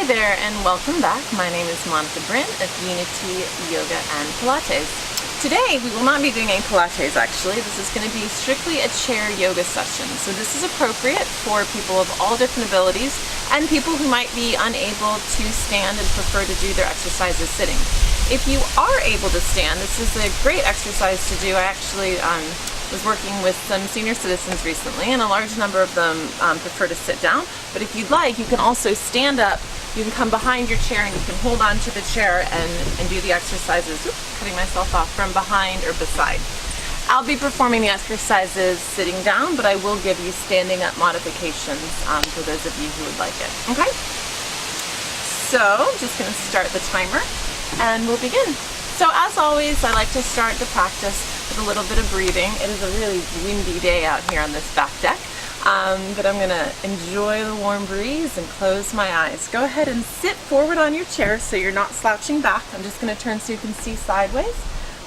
Hi there and welcome back. My name is Monica Bryn of Unity Yoga and Pilates. Today we will not be doing a Pilates actually. This is going to be strictly a chair yoga session. So this is appropriate for people of all different abilities and people who might be unable to stand and prefer to do their exercises sitting. If you are able to stand, this is a great exercise to do. I actually was working with some senior citizens recently, and a large number of them prefer to sit down. But if you'd like, you can also stand up. You can come behind your chair and you can hold on to the chair and do the exercises, cutting myself off, from behind or beside. I'll be performing the exercises sitting down, but I will give you standing up modifications for those of you who would like it. Okay? So, I'm just going to start the timer and we'll begin. So as always, I like to start the practice with a little bit of breathing. It is a really windy day out here on this back deck, but I'm going to enjoy the warm breeze and close my eyes. Go ahead and sit forward on your chair so you're not slouching back. I'm just going to turn so you can see sideways.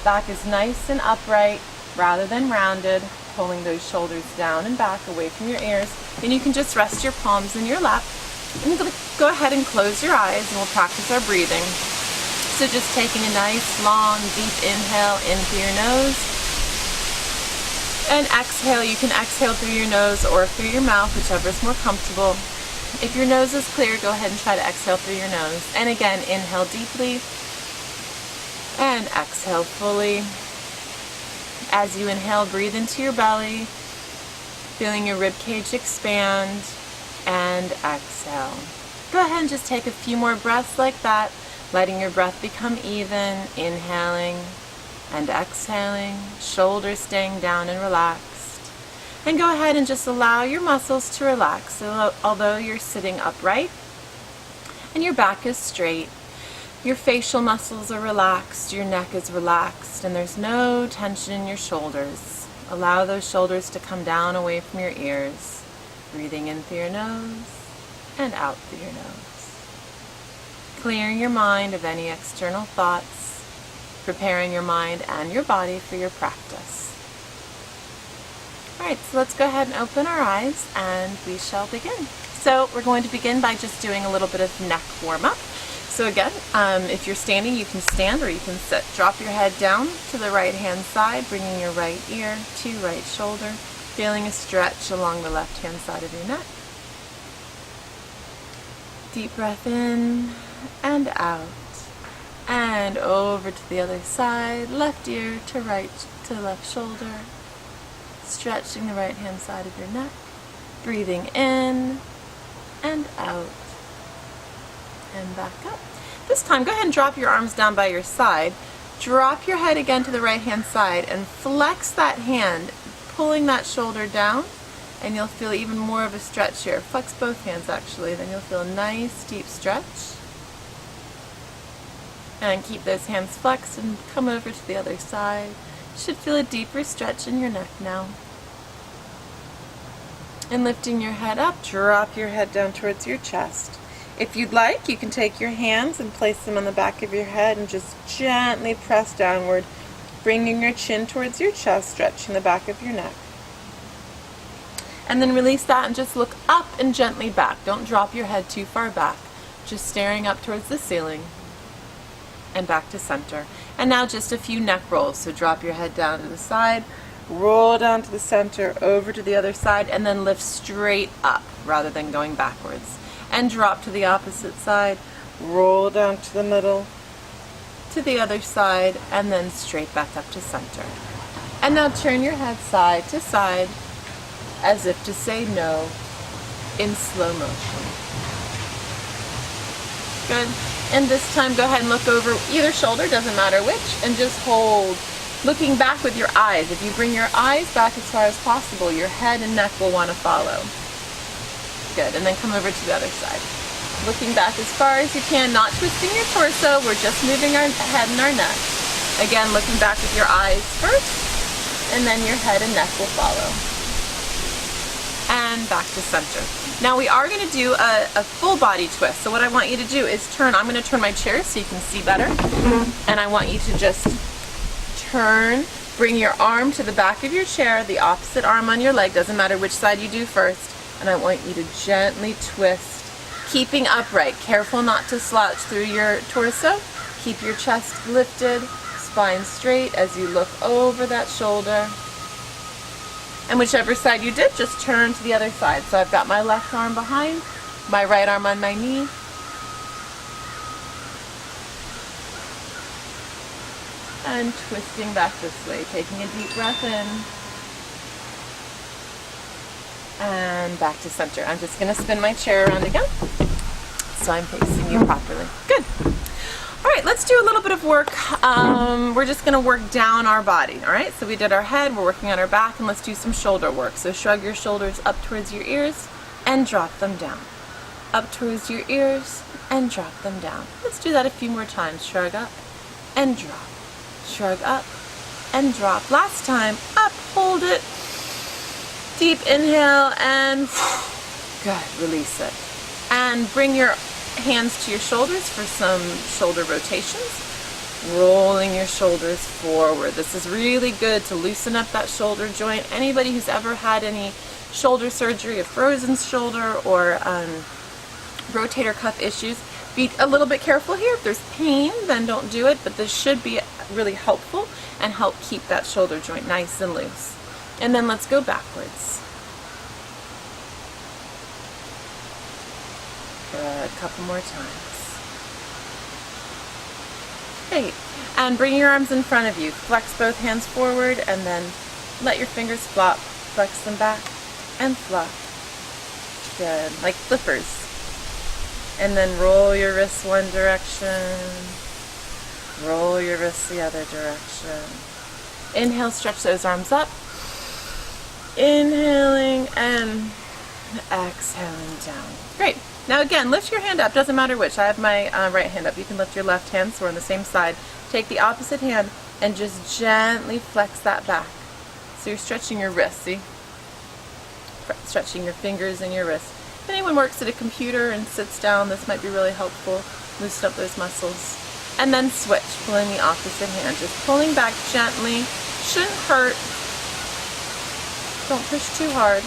Back is nice and upright rather than rounded, pulling those shoulders down and back away from your ears. And you can just rest your palms in your lap. And go ahead and close your eyes and we'll practice our breathing. So just taking a nice, long, deep inhale in through your nose. And exhale. You can exhale through your nose or through your mouth, whichever is more comfortable. If your nose is clear, go ahead and try to exhale through your nose. And again, inhale deeply. And exhale fully. As you inhale, breathe into your belly, feeling your rib cage expand. And exhale. Go ahead and just take a few more breaths like that. Letting your breath become even, inhaling and exhaling, shoulders staying down and relaxed. And go ahead and just allow your muscles to relax. So although you're sitting upright and your back is straight, your facial muscles are relaxed, your neck is relaxed, and there's no tension in your shoulders. Allow those shoulders to come down away from your ears, breathing in through your nose and out through your nose. Clearing your mind of any external thoughts, preparing your mind and your body for your practice. Alright, so let's go ahead and open our eyes and we shall begin. So we're going to begin by just doing a little bit of neck warm-up. So again, if you're standing, you can stand or you can sit. Drop your head down to the right hand side, bringing your right ear to right shoulder, feeling a stretch along the left hand side of your neck. Deep breath in and out, and over to the other side, left ear to left shoulder, stretching the right hand side of your neck, breathing in and out, and back up. This time, go ahead and drop your arms down by your side, drop your head again to the right hand side, and flex that hand, pulling that shoulder down, and you'll feel even more of a stretch here. Flex both hands actually, then you'll feel a nice deep stretch. And keep those hands flexed and come over to the other side. You should feel a deeper stretch in your neck now. And lifting your head up, drop your head down towards your chest. If you'd like, you can take your hands and place them on the back of your head and just gently press downward, bringing your chin towards your chest, stretching the back of your neck. And then release that and just look up and gently back. Don't drop your head too far back. Just staring up towards the ceiling. And back to center. And now just a few neck rolls. So drop your head down to the side, roll down to the center, over to the other side, and then lift straight up rather than going backwards. And drop to the opposite side, roll down to the middle, to the other side, and then straight back up to center. And now turn your head side to side as if to say no in slow motion. Good. And this time, go ahead and look over either shoulder, doesn't matter which, and just hold, looking back with your eyes. If you bring your eyes back as far as possible, your head and neck will want to follow. Good, and then come over to the other side. Looking back as far as you can, not twisting your torso, we're just moving our head and our neck. Again, looking back with your eyes first, and then your head and neck will follow. And back to center. Now we are going to do a full body twist. So what I want you to do is turn. I'm going to turn my chair so you can see better. And I want you to just turn, bring your arm to the back of your chair, the opposite arm on your leg, doesn't matter which side you do first. And I want you to gently twist Keeping upright. Careful not to slouch through your torso. Keep your chest lifted, spine straight as you look over that shoulder. And whichever side you did, just turn to the other side. So I've got my left arm behind, my right arm on my knee. And twisting back this way, taking a deep breath in. And back to center. I'm just going to spin my chair around again, so I'm facing you properly. Good. All right, let's do a little bit of work. We're just going to work down our body, all right? So we did our head, we're working on our back, and let's do some shoulder work. So shrug your shoulders up towards your ears and drop them down. Up towards your ears and drop them down. Let's do that a few more times. Shrug up and drop. Shrug up and drop. Last time, up, hold it. Deep inhale and good, release it. And bring your hands to your shoulders for some shoulder rotations. Rolling your shoulders forward. This is really good to loosen up that shoulder joint. Anybody who's ever had any shoulder surgery, a frozen shoulder, or rotator cuff issues, be a little bit careful here. If there's pain, then don't do it, but this should be really helpful and help keep that shoulder joint nice and loose. And then let's go backwards. Good, couple more times. Great. And bring your arms in front of you. Flex both hands forward and then let your fingers flop. Flex them back and flop. Good, like flippers. And then roll your wrists one direction. Roll your wrists the other direction. Inhale, stretch those arms up. Inhaling and exhaling down. Great. Now again, lift your hand up. Doesn't matter which. I have my right hand up. You can lift your left hand so we're on the same side. Take the opposite hand and just gently flex that back. So you're stretching your wrist, see? Stretching your fingers and your wrist. If anyone works at a computer and sits down, this might be really helpful. Loosen up those muscles. And then switch, pulling the opposite hand. Just pulling back gently. Shouldn't hurt. Don't push too hard.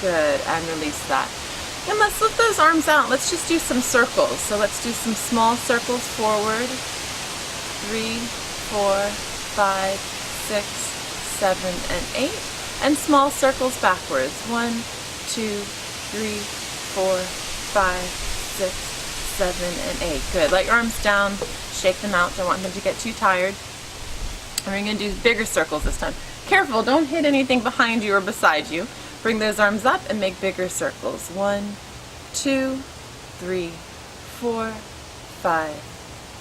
Good, and release that. And let's lift those arms out. Let's just do some circles. So let's do some small circles forward. 3, 4, 5, 6, 7, and 8. And small circles backwards. 1, 2, 3, 4, 5, 6, 7, and 8. Good. Let your arms down. Shake them out. Don't want them to get too tired. And we're going to do bigger circles this time. Careful, don't hit anything behind you or beside you. Bring those arms up and make bigger circles. 1, 2, 3, 4, 5,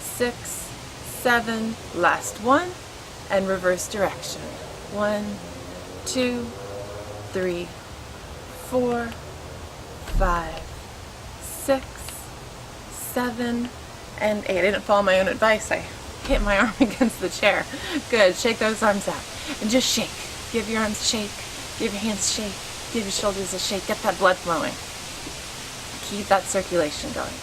6, 7. Last one. And reverse direction. 1, 2, 3, 4, 5, 6, 7, and 8. I didn't follow my own advice. I hit my arm against the chair. Good. Shake those arms out. And just shake. Give your arms a shake. Give your hands a shake. Give your shoulders a shake. Get that blood flowing. Keep that circulation going.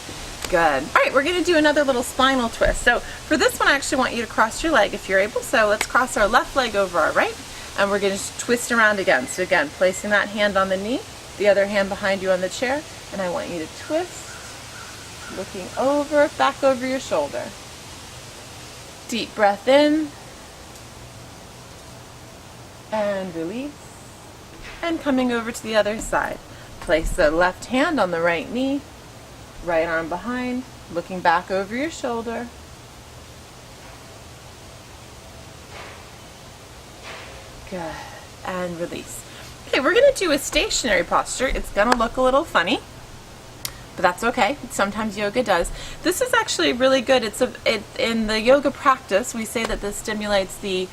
Good. All right, we're going to do another little spinal twist. So for this one, I actually want you to cross your leg if you're able. So let's cross our left leg over our right. And we're going to twist around again. So again, placing that hand on the knee, the other hand behind you on the chair. And I want you to twist, looking over, back over your shoulder. Deep breath in. And release. And coming over to the other side. Place the left hand on the right knee, right arm behind, looking back over your shoulder. Good. And release. Okay, we're going to do a stationary posture. It's going to look a little funny, but that's okay. Sometimes yoga does. This is actually really good. In the yoga practice, we say that this stimulates the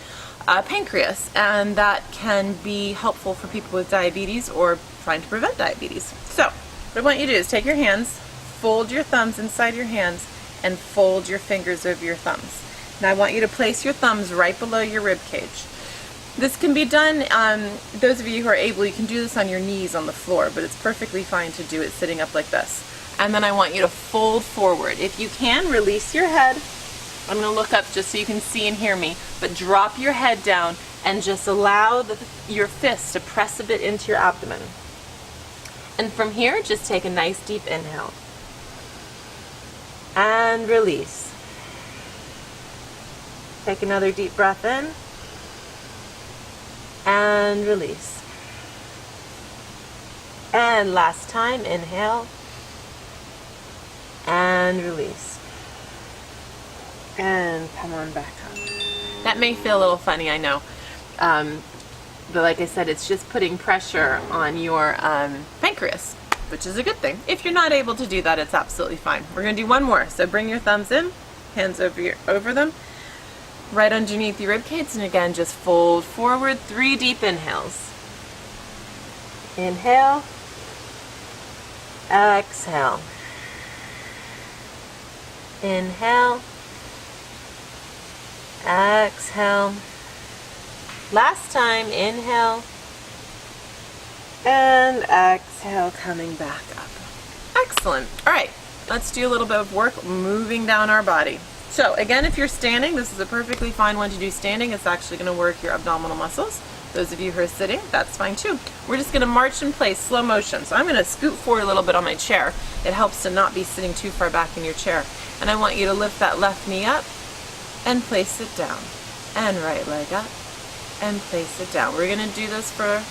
pancreas, and that can be helpful for people with diabetes or trying to prevent diabetes. So what I want you to do is take your hands, fold your thumbs inside your hands, and fold your fingers over your thumbs. Now I want you to place your thumbs right below your rib cage. This can be done, those of you who are able, you can do this on your knees on the floor, but it's perfectly fine to do it sitting up like this. And then I want you to fold forward. If you can, release your head. I'm going to look up just so you can see and hear me, but drop your head down and just allow your fists to press a bit into your abdomen. And from here, just take a nice deep inhale. And release. Take another deep breath in. And release. And last time, inhale. And release. And come on back up. That may feel a little funny, I know. But like I said, it's just putting pressure on your pancreas, which is a good thing. If you're not able to do that, it's absolutely fine. We're going to do one more. So bring your thumbs in, hands over them, right underneath your rib cage, and again, just fold forward. 3 deep inhales. Inhale. Exhale. Inhale. Exhale. Last time, inhale. And exhale, coming back up. Excellent. All right, let's do a little bit of work moving down our body. So again, if you're standing, this is a perfectly fine one to do standing. It's actually going to work your abdominal muscles. Those of you who are sitting, that's fine too. We're just going to march in place, slow motion. So I'm going to scoot forward a little bit on my chair. It helps to not be sitting too far back in your chair. And I want you to lift that left knee up and place it down. And right leg up and place it down. We're going to do this for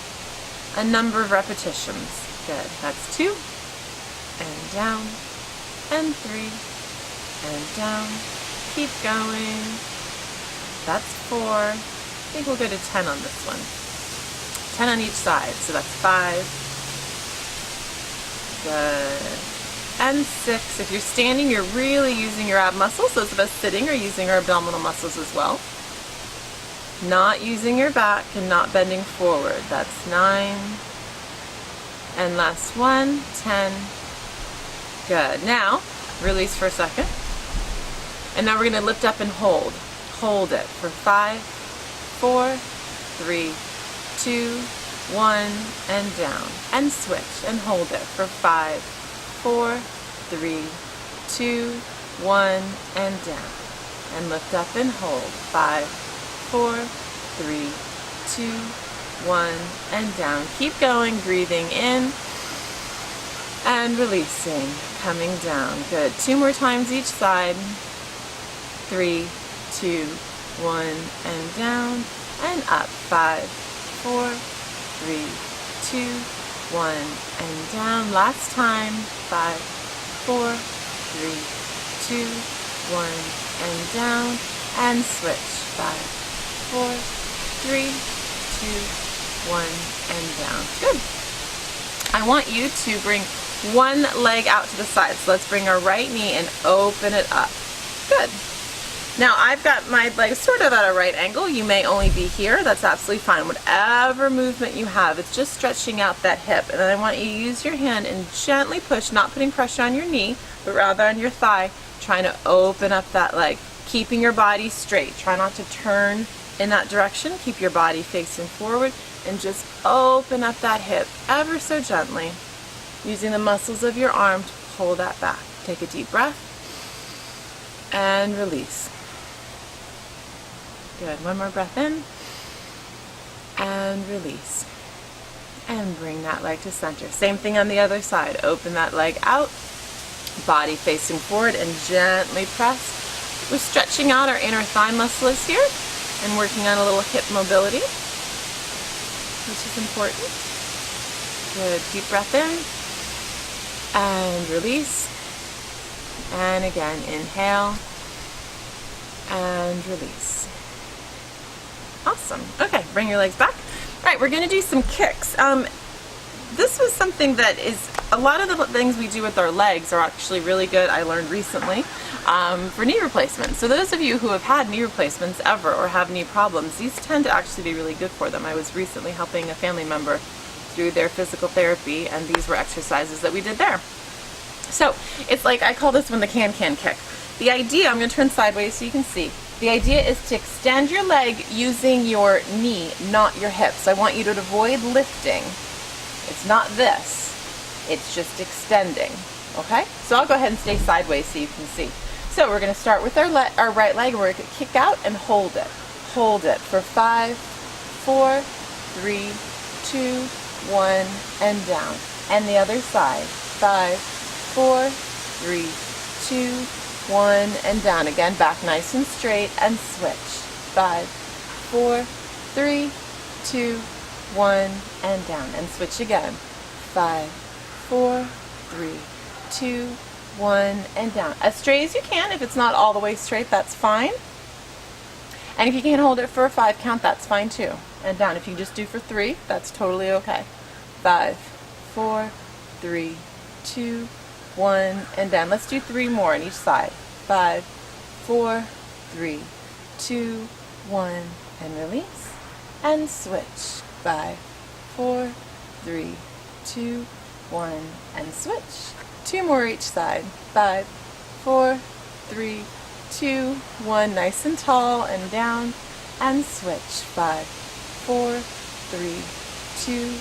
a number of repetitions. Good. That's 2 and down and 3 and down. Keep going. That's 4. I think we'll go to 10 on this one. 10 on each side. So that's 5. Good. And 6. If you're standing, you're really using your ab muscles. Those of us sitting are using our abdominal muscles as well. Not using your back and not bending forward. That's 9. And last one, 10. Good. Now, release for a second. And now we're going to lift up and hold. Hold it for 5, 4, 3, 2, 1, and down. And switch and hold it for 5, 4, 3, 2, 1, and down. And lift up and hold. 5, 4, 3, 2, 1, and down. Keep going, breathing in and releasing, coming down. Good. 2 more times each side. 3, 2, 1, and down and up. 5, 4, 3, 2, 1, and down. Last time. 5, 4, 3, 2, 1, and down. And switch. 5, 4, 3, 2, 1, and down. Good. I want you to bring one leg out to the side. So let's bring our right knee and open it up. Good. Now I've got my legs sort of at a right angle. You may only be here. That's absolutely fine. Whatever movement you have, it's just stretching out that hip. And then I want you to use your hand and gently push, not putting pressure on your knee, but rather on your thigh, trying to open up that leg, keeping your body straight. Try not to turn in that direction. Keep your body facing forward and just open up that hip ever so gently, using the muscles of your arm to pull that back. Take a deep breath and release. Good. One more breath in and release. And bring that leg to center. Same thing on the other side. Open that leg out, body facing forward, and gently press. We're stretching out our inner thigh muscles here and working on a little hip mobility, which is important. Good. Deep breath in and release. And again, inhale and release. Awesome. Okay, bring your legs back. All right, we're going to do some kicks. This was something that is, a lot of the things we do with our legs are actually really good, I learned recently, for knee replacements. So those of you who have had knee replacements ever or have knee problems, these tend to actually be really good for them. I was recently helping a family member through their physical therapy, and these were exercises that we did there. So it's like, I call this one the can-can kick. The idea, I'm going to turn sideways so you can see. The idea is to extend your leg using your knee, not your hips. I want you to avoid lifting. It's not this. It's just extending. Okay? So I'll go ahead and stay sideways so you can see. So we're going to start with our right leg. We're going to kick out and hold it. Hold it for 5, 4, 3, 2, 1, and down. And the other side. 5, 4, 3, 2, 1, and down. Again, back nice and straight, and switch. 5, 4, 3, 2, 1, and down. And switch again. 5, 4, 3, 2, 1, and down. As straight as you can. If it's not all the way straight, that's fine. And if you can't hold it for a 5 count, that's fine too. And down. If you just do for 3, that's totally okay. 5, 4, 3, 2, 1, and down. Let's do 3 more on each side. 5, 4, 3, 2, 1, and release. And switch. 5, 4, 3, 2, 1, and switch. 2 more each side. 5, 4, 3, 2, 1. Nice and tall and down. And switch. 5, 4, 3, 2,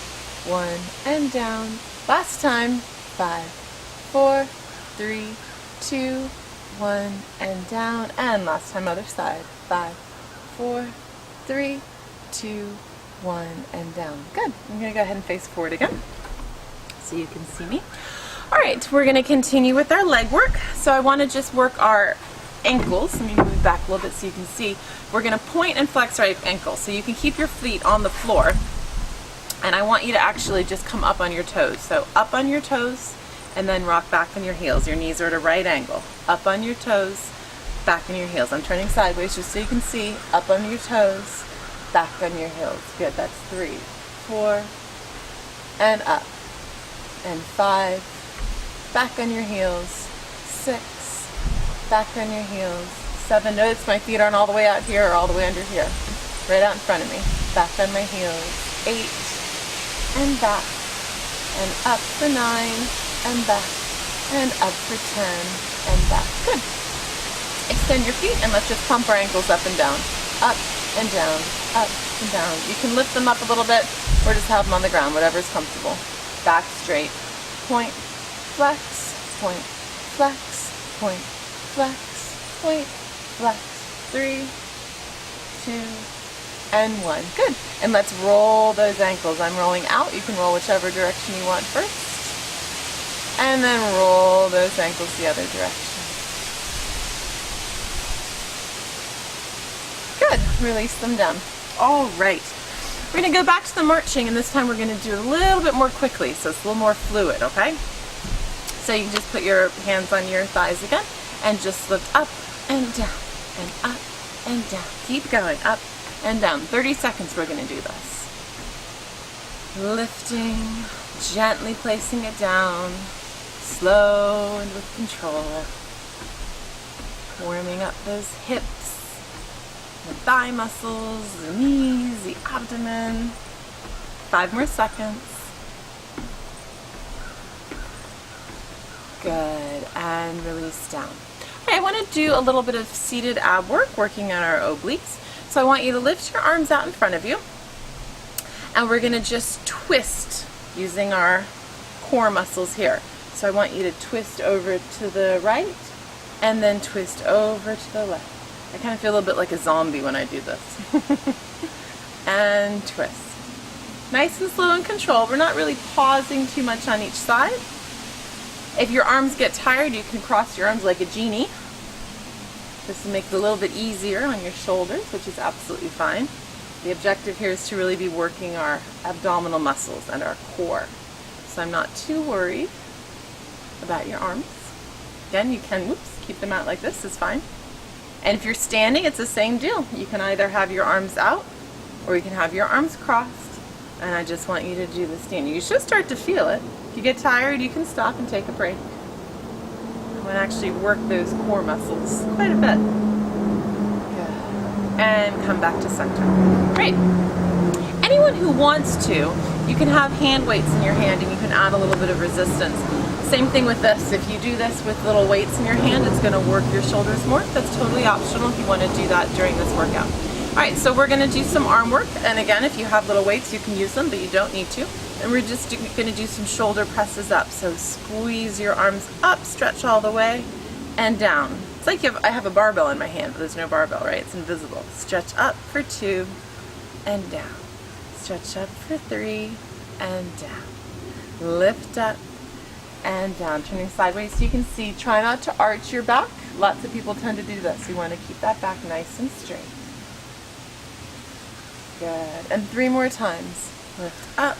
1, and down. Last time. 5, 4, 3, 2, 1, and down. And last time, other side. 5, 4, 3, 2, 1, and down. Good. I'm going to go ahead and face forward again so you can see me. All right, we're going to continue with our leg work. So I want to just work our ankles. Let me move back a little bit so you can see. We're going to point and flex our ankles so you can keep your feet on the floor. And I want you to actually just come up on your toes. So up on your toes and then rock back on your heels. Your knees are at a right angle. Up on your toes, back on your heels. I'm turning sideways just so you can see. Up on your toes, back on your heels. Good, that's 3, 4, and up. And 5, back on your heels. 6, back on your heels. 7, notice my feet aren't all the way out here or all the way under here. Right out in front of me. Back on my heels. 8, and back. And up for 9, and back. And up for 10, and back. Good. Extend your feet and let's just pump our ankles up and down. Up and down, up and down. You can lift them up a little bit or just have them on the ground, whatever's comfortable. Back straight. Point, flex, point, flex, point, flex, point, flex. 3, 2, and 1. Good. And let's roll those ankles. I'm rolling out. You can roll whichever direction you want first. And then roll those ankles the other direction. Good. Release them down. All right. We're going to go back to the marching, and this time we're going to do it a little bit more quickly, so it's a little more fluid, okay? So you can just put your hands on your thighs again, and just lift up and down, and up and down. Keep going, up and down. 30 seconds we're going to do this. Lifting, gently placing it down, slow and with control. Warming up those hips, the thigh muscles, the knees, the abdomen. 5 more seconds. Good, and release down. Okay, I want to do a little bit of seated ab work, working on our obliques. So I want you to lift your arms out in front of you, and we're going to just twist using our core muscles here. So I want you to twist over to the right, and then twist over to the left. I kind of feel a little bit like a zombie when I do this. And twist. Nice and slow and controlled. We're not really pausing too much on each side. If your arms get tired, you can cross your arms like a genie. This will make it a little bit easier on your shoulders, which is absolutely fine. The objective here is to really be working our abdominal muscles and our core. So I'm not too worried about your arms. Again, you can, keep them out like this is fine. And if you're standing, it's the same deal. You can either have your arms out or you can have your arms crossed. And I just want you to do the standing. You should start to feel it. If you get tired, you can stop and take a break. I'm going to actually work those core muscles quite a bit. Good. And come back to center. Great. Anyone who wants to, you can have hand weights in your hand and you can add a little bit of resistance. Same thing with this. If you do this with little weights in your hand, it's going to work your shoulders more. That's totally optional if you want to do that during this workout. All right, so we're going to do some arm work. And again, if you have little weights, you can use them, but you don't need to. And we're just going to do some shoulder presses up. So squeeze your arms up, stretch all the way, and down. It's like I have a barbell in my hand, but there's no barbell, right? It's invisible. Stretch up for 2 and down. Stretch up for 3 and down. lift up, and down. Turning sideways so you can see. Try not to arch your back. Lots of people tend to do this. You want to keep that back nice and straight. Good. And 3 more times. Lift up,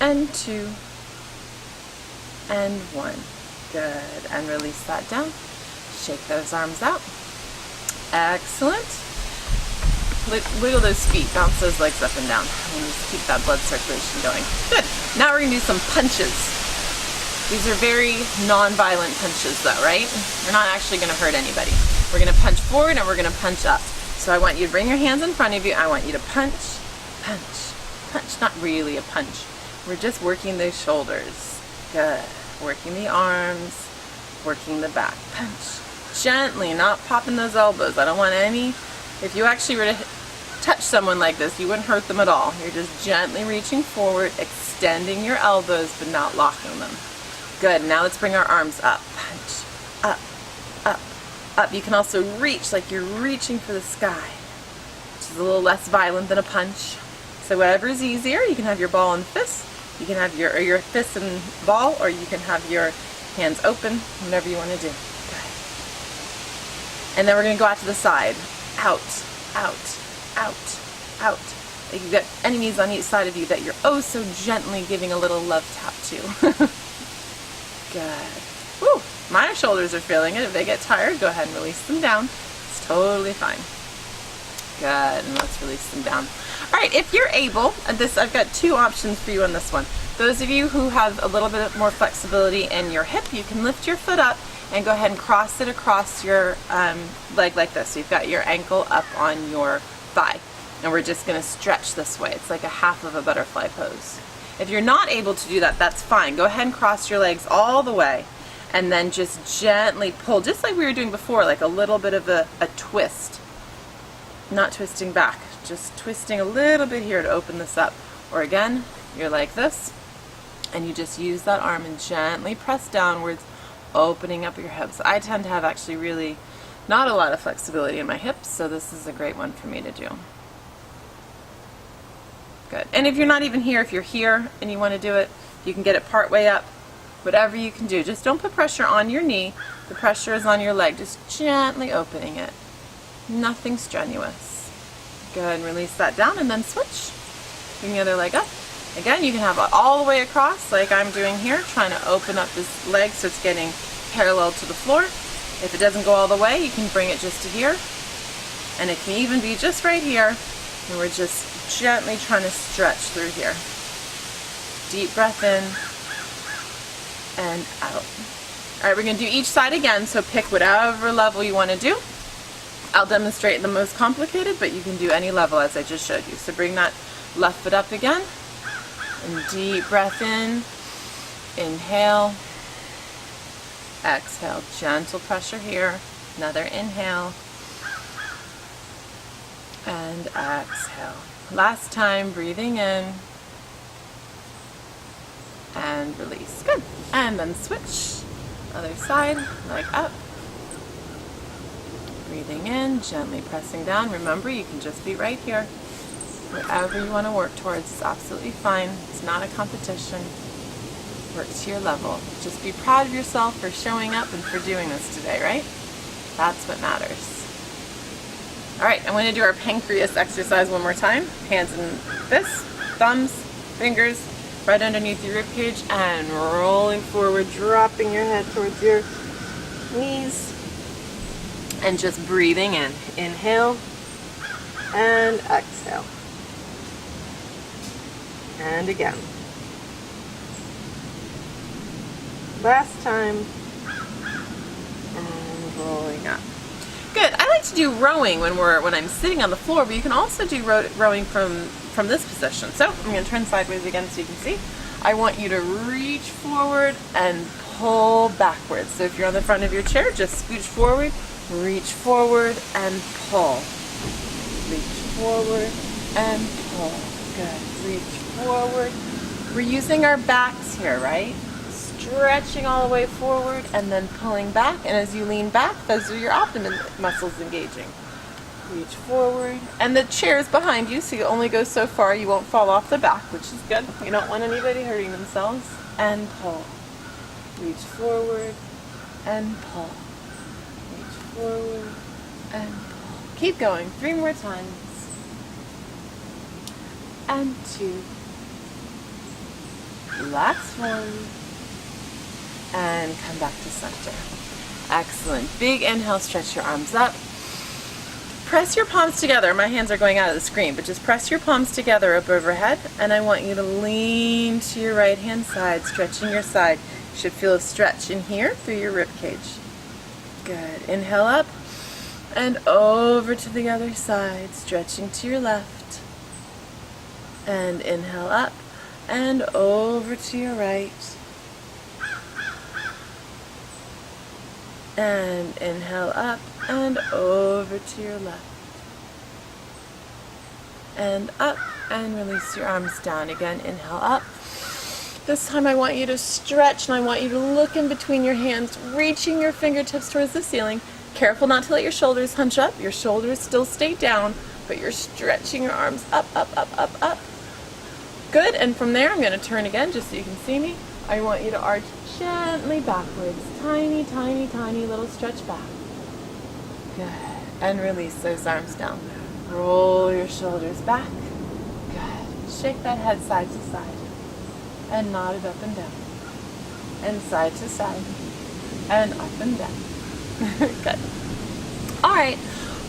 and 2, and 1. Good. And release that down. Shake those arms out. Excellent. Wiggle those feet, bounce those legs up and down, and just keep that blood circulation going. Good. Now we're going to do some punches. These are very non-violent punches though, right? We're not actually going to hurt anybody. We're going to punch forward and we're going to punch up. So I want you to bring your hands in front of you. I want you to punch, punch, punch. Not really a punch. We're just working those shoulders. Good. Working the arms, working the back. Punch. Gently, not popping those elbows. I don't want any. If you actually were to touch someone like this, you wouldn't hurt them at all. You're just gently reaching forward, extending your elbows, but not locking them. Good. Now let's bring our arms up. Punch. Up, up, up. You can also reach like you're reaching for the sky, which is a little less violent than a punch. So whatever is easier, you can have your ball and fist. You can have your fist and ball, or you can have your hands open, whatever you want to do. Good. And then we're going to go out to the side. Out, out, out, out. You've got enemies on each side of you that you're oh so gently giving a little love tap to. Good. Woo! My shoulders are feeling it. If they get tired, go ahead and release them down. It's totally fine. Good. And let's release them down. All right, if you're able, I've got 2 options for you on this one. Those of you who have a little bit more flexibility in your hip, you can lift your foot up and go ahead and cross it across your leg like this. So you've got your ankle up on your thigh. And we're just going to stretch this way. It's like a half of a butterfly pose. If you're not able to do that, that's fine. Go ahead and cross your legs all the way and then just gently pull, just like we were doing before, like a little bit of a twist. Not twisting back, just twisting a little bit here to open this up. Or again, you're like this, and you just use that arm and gently press downwards, opening up your hips. I tend to have actually really not a lot of flexibility in my hips, so this is a great one for me to do. Good. And if you're not even here, if you're here and you want to do it, you can get it part way up. Whatever you can do. Just don't put pressure on your knee. The pressure is on your leg. Just gently opening it. Nothing strenuous. Good. And release that down and then switch. Bring the other leg up. Again, you can have it all the way across like I'm doing here, trying to open up this leg so it's getting parallel to the floor. If it doesn't go all the way, you can bring it just to here. And it can even be just right here. And we're just gently trying to stretch through here. Deep breath in and out. All right, we're going to do each side again, so pick whatever level you want to do. I'll demonstrate the most complicated, but you can do any level as I just showed you. So bring that left foot up again. And deep breath in. Inhale. Exhale. Gentle pressure here. Another inhale. And exhale. Last time, breathing in. And release. Good. And then switch. Other side, leg up. Breathing in, gently pressing down. Remember, you can just be right here. Whatever you want to work towards is absolutely fine. It's not a competition. Work to your level. Just be proud of yourself for showing up and for doing this today, right? That's what matters. All right, I'm going to do our pancreas exercise one more time. Hands and fists, thumbs, fingers, right underneath your rib cage, and rolling forward, dropping your head towards your knees, and just breathing in. Inhale and exhale. And again. Last time. And rolling up. Good. I like to do rowing when I'm sitting on the floor, but you can also do rowing from this position. So I'm going to turn sideways again so you can see. I want you to reach forward and pull backwards. So if you're on the front of your chair, just scooch forward, reach forward and pull. Reach forward and pull. Good. Reach forward. We're using our backs here, right? Stretching all the way forward and then pulling back. And as you lean back, those are your abdomen muscles engaging. reach forward. And the chair is behind you, so you only go so far. You won't fall off the back, which is good. You don't want anybody hurting themselves. And pull. Reach forward and pull. Reach forward and pull. Keep going. 3 more times. And 2. Relax 1. And come back to center. Excellent. Big inhale, stretch your arms up. Press your palms together. My hands are going out of the screen, but just press your palms together up overhead, and I want you to lean to your right hand side, stretching your side. You should feel a stretch in here through your rib cage. Good. Inhale up and over to the other side, stretching to your left. And inhale up and over to your right. And inhale up and over to your left. And up and release your arms down. Again, inhale up. This time I want you to stretch, and I want you to look in between your hands, reaching your fingertips towards the ceiling. Careful not to let your shoulders hunch up. Your shoulders still stay down, but you're stretching your arms up, up, up, up, up. Good, and from there I'm going to turn again just so you can see me. I want you to arch gently backwards. Tiny, tiny, tiny little stretch back. Good. And release those arms down. Roll your shoulders back. Good. Shake that head side to side. And nod it up and down. And side to side. And up and down. Good. Alright.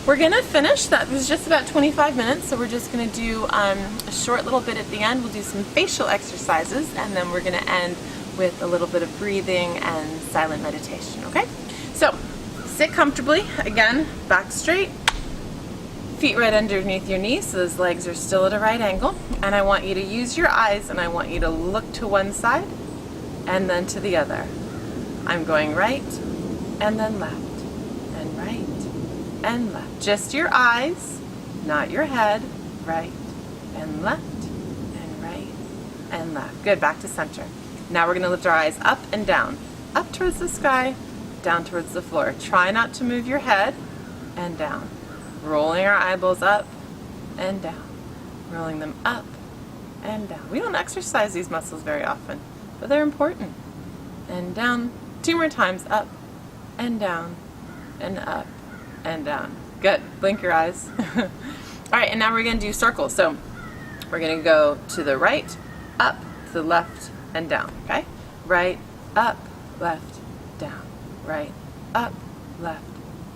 We're going to finish. That was just about 25 minutes, so we're just going to do a short little bit at the end. We'll do some facial exercises, and then we're going to end with a little bit of breathing and silent meditation, okay? So, sit comfortably. Again, back straight. Feet right underneath your knees, so those legs are still at a right angle. And I want you to use your eyes, and I want you to look to one side and then to the other. I'm going right and then left, and right and left. Just your eyes, not your head. Right and left, and right and left. Good, back to center. Now we're going to lift our eyes up and down. Up towards the sky, down towards the floor. Try not to move your head, and down. Rolling our eyeballs up and down. Rolling them up and down. We don't exercise these muscles very often, but they're important. And down. 2 more times. Up and down and up and down. Good. Blink your eyes. All right, and now we're going to do circles. So we're going to go to the right, up, to the left, and down. Okay? Right, up, left, down. Right, up, left,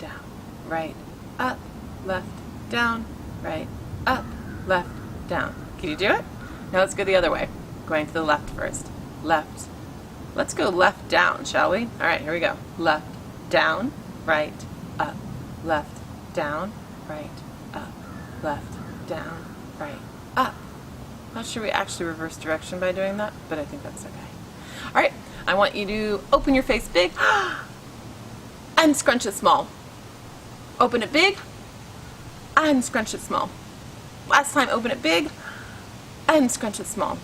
down. Right, up, left, down. Right, up, left, down. Can you do it? Now let's go the other way. Going to the left first. Left. Let's go left down, shall we? All right, here we go. Left, down, right, up. Left, down, right, up. Left, down, right, up. Not sure we actually reverse direction by doing that, but I think that's okay. All right, I want you to open your face big and scrunch it small. Open it big and scrunch it small. Last time, open it big and scrunch it small.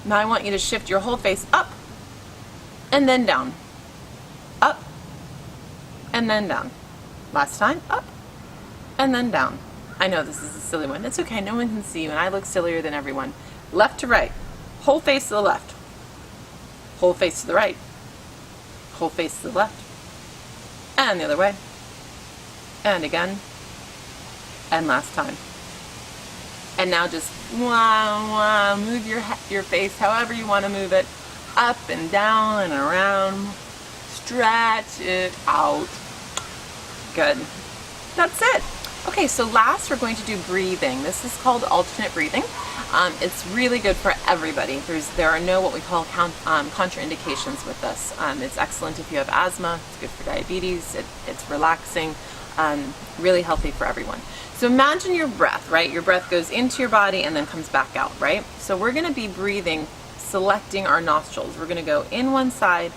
Now I want you to shift your whole face up and then down. Up and then down. Last time, up and then down. I know this is a silly one. It's okay, no one can see you, and I look sillier than everyone. Left to right. Whole face to the left. Whole face to the right. Whole face to the left. And the other way. And again. And last time. And now just move your face however you want to move it. Up and down and around. Stretch it out. Good. That's it. Okay, so last we're going to do breathing. This is called alternate breathing. It's really good for everybody. There are no what we call contraindications with this. It's excellent if you have asthma. It's good for diabetes. It's relaxing. Really healthy for everyone. So imagine your breath, right? Your breath goes into your body and then comes back out, right? So we're going to be breathing, selecting our nostrils. We're going to go in one side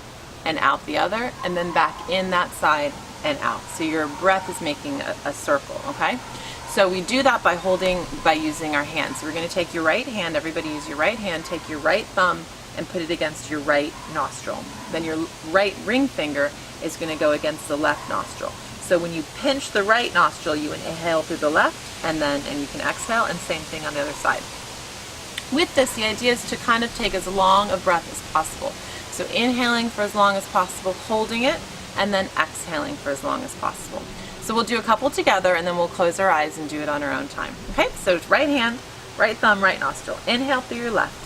and out the other, and then back in that side and out. So your breath is making a circle, okay? So we do that by using our hands. So we're going to take your right hand, everybody use your right hand, take your right thumb and put it against your right nostril. Then your right ring finger is going to go against the left nostril. So when you pinch the right nostril, you inhale through the left, and you can exhale, and same thing on the other side. With this, the idea is to kind of take as long a breath as possible. So inhaling for as long as possible, holding it, and then exhaling for as long as possible. So we'll do a couple together, and then we'll close our eyes and do it on our own time. Okay, so it's right hand, right thumb, right nostril. Inhale through your left.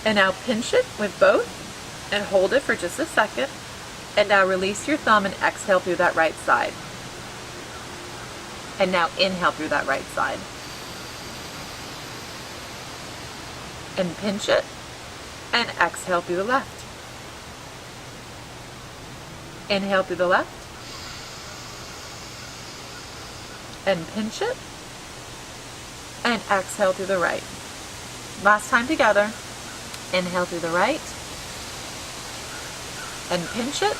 And now pinch it with both and hold it for just a second. And now release your thumb and exhale through that right side. And now inhale through that right side. And pinch it and exhale through the left. Inhale through the left. And pinch it and exhale through the right. Last time together. Inhale through the right and pinch it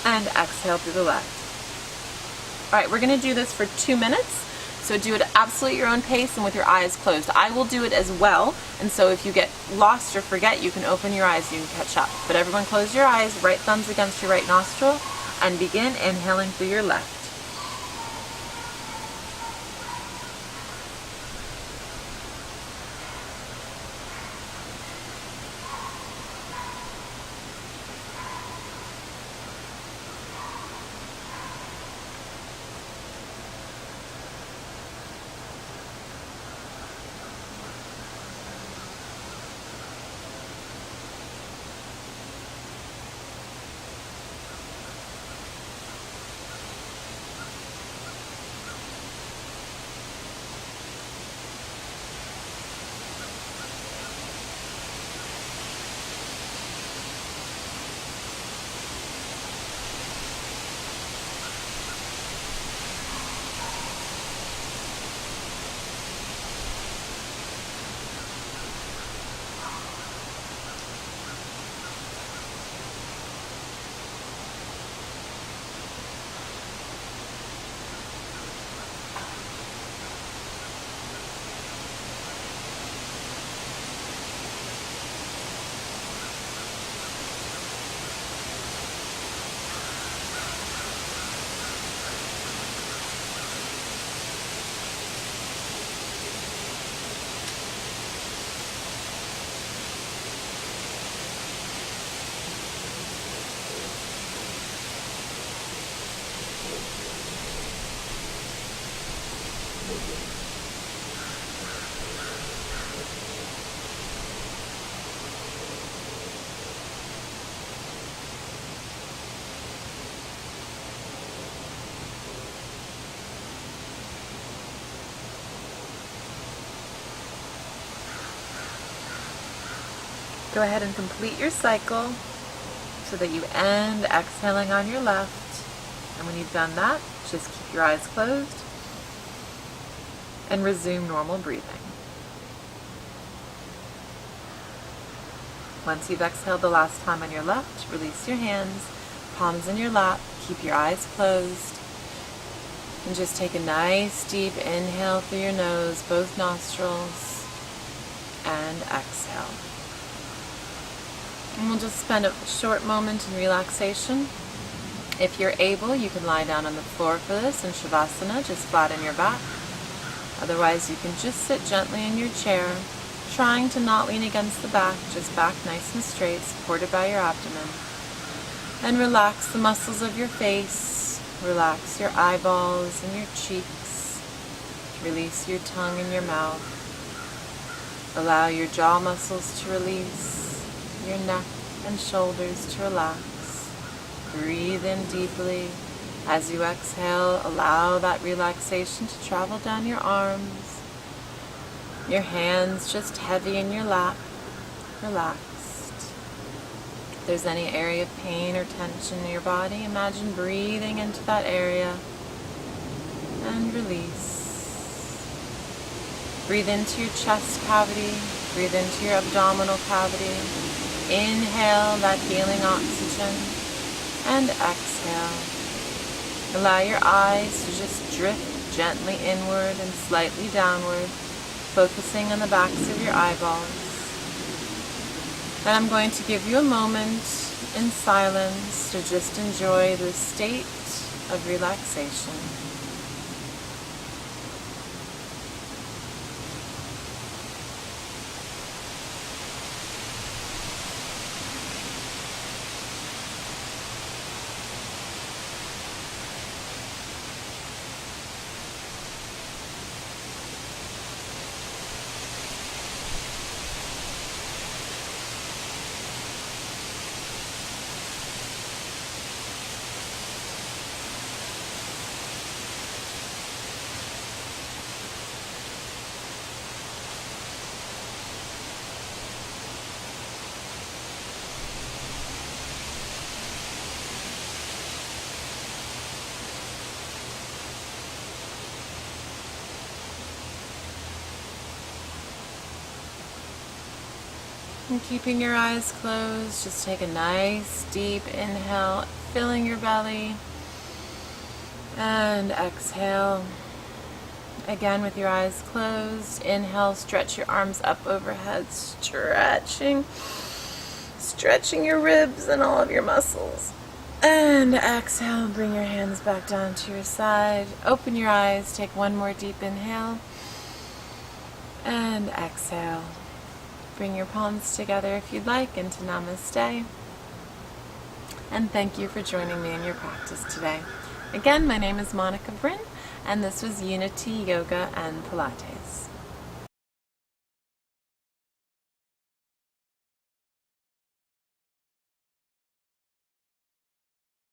and exhale through the left. All right, we're going to do this for 2 minutes. So do it at absolutely your own pace and with your eyes closed. I will do it as well, and so if you get lost or forget, you can open your eyes, you can catch up. But everyone close your eyes, right thumbs against your right nostril, and begin inhaling through your left. Go ahead and complete your cycle so that you end exhaling on your left. And when you've done that, just keep your eyes closed and resume normal breathing. Once you've exhaled the last time on your left, release your hands, palms in your lap, keep your eyes closed, and just take a nice deep inhale through your nose, both nostrils, and exhale. And we'll just spend a short moment in relaxation. If you're able, you can lie down on the floor for this in Shavasana, just flatten your back. Otherwise, you can just sit gently in your chair, trying to not lean against the back, just back nice and straight, supported by your abdomen. And relax the muscles of your face, relax your eyeballs and your cheeks, release your tongue and your mouth. Allow your jaw muscles to release, your neck and shoulders to relax. Breathe in deeply. As you exhale, allow that relaxation to travel down your arms. Your hands just heavy in your lap, relaxed. If there's any area of pain or tension in your body, imagine breathing into that area and release. Breathe into your chest cavity, breathe into your abdominal cavity. Inhale that healing oxygen and exhale. Allow your eyes to just drift gently inward and slightly downward, focusing on the backs of your eyeballs. And I'm going to give you a moment in silence to just enjoy the state of relaxation. And keeping your eyes closed, just take a nice deep inhale, filling your belly, and exhale. Again with your eyes closed, inhale, stretch your arms up overhead, stretching your ribs and all of your muscles. And exhale, bring your hands back down to your side. Open your eyes, take one more deep inhale, and exhale. Bring your palms together if you'd like into Namaste. And thank you for joining me in your practice today. Again, my name is Monica Bryn, and this was Unity Yoga and Pilates.